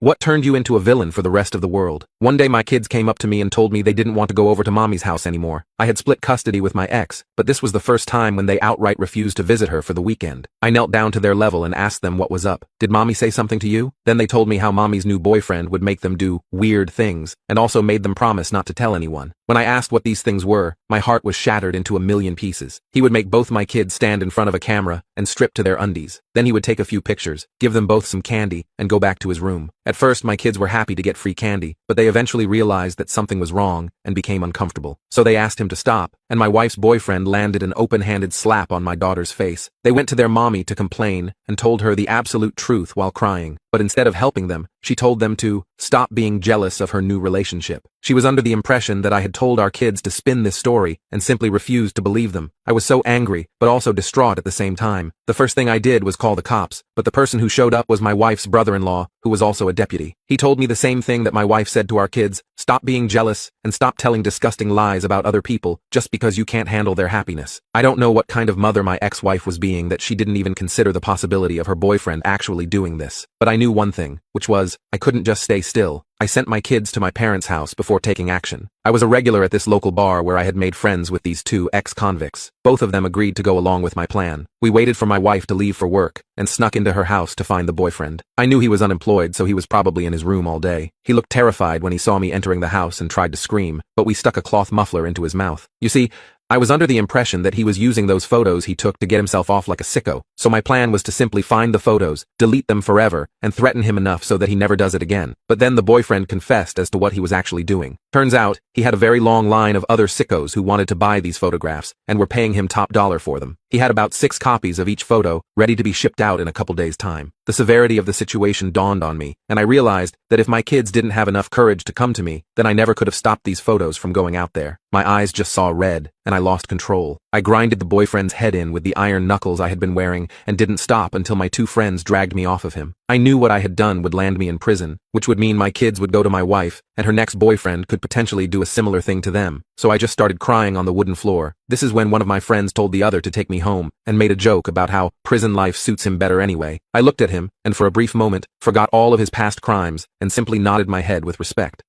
What turned you into a villain for the rest of the world? One day my kids came up to me and told me they didn't want to go over to mommy's house anymore. I had split custody with my ex, but this was the first time when they outright refused to visit her for the weekend. I knelt down to their level and asked them what was up. Did mommy say something to you? Then they told me how mommy's new boyfriend would make them do weird things, and also made them promise not to tell anyone. When I asked what these things were, my heart was shattered into a million pieces. He would make both my kids stand in front of a camera and strip to their undies. Then he would take a few pictures, give them both some candy, and go back to his room. At first my kids were happy to get free candy, but they eventually realized that something was wrong and became uncomfortable. So they asked him to stop, and my wife's boyfriend landed an open-handed slap on my daughter's face. They went to their mommy to complain and told her the absolute truth while crying. But instead of helping them, she told them to stop being jealous of her new relationship. She was under the impression that I had told our kids to spin this story and simply refused to believe them. I was so angry, but also distraught at the same time. The first thing I did was call the cops, but the person who showed up was my wife's brother-in-law, who was also a deputy. He told me the same thing that my wife said to our kids: stop being jealous and stop telling disgusting lies about other people just because you can't handle their happiness. I don't know what kind of mother my ex-wife was being that she didn't even consider the possibility of her boyfriend actually doing this. But I knew one thing, which was, I couldn't just stay still. I sent my kids to my parents' house before taking action. I was a regular at this local bar where I had made friends with these two ex-convicts. Both of them agreed to go along with my plan. We waited for my wife to leave for work and snuck into her house to find the boyfriend. I knew he was unemployed, so he was probably in his room all day. He looked terrified when he saw me entering the house and tried to scream, but we stuck a cloth muffler into his mouth. You see, I was under the impression that he was using those photos he took to get himself off like a sicko, so my plan was to simply find the photos, delete them forever, and threaten him enough so that he never does it again. But then the boyfriend confessed as to what he was actually doing. Turns out, he had a very long line of other sickos who wanted to buy these photographs, and were paying him top dollar for them. He had about 6 copies of each photo, ready to be shipped out in a couple days' time. The severity of the situation dawned on me, and I realized that if my kids didn't have enough courage to come to me, then I never could have stopped these photos from going out there. My eyes just saw red, and I lost control. I grinded the boyfriend's head in with the iron knuckles I had been wearing, and didn't stop until my 2 friends dragged me off of him. I knew what I had done would land me in prison, which would mean my kids would go to my wife, and her next boyfriend could potentially do a similar thing to them. So I just started crying on the wooden floor. This is when one of my friends told the other to take me home, and made a joke about how prison life suits him better anyway. I looked at him, and for a brief moment, forgot all of his past crimes, and simply nodded my head with respect.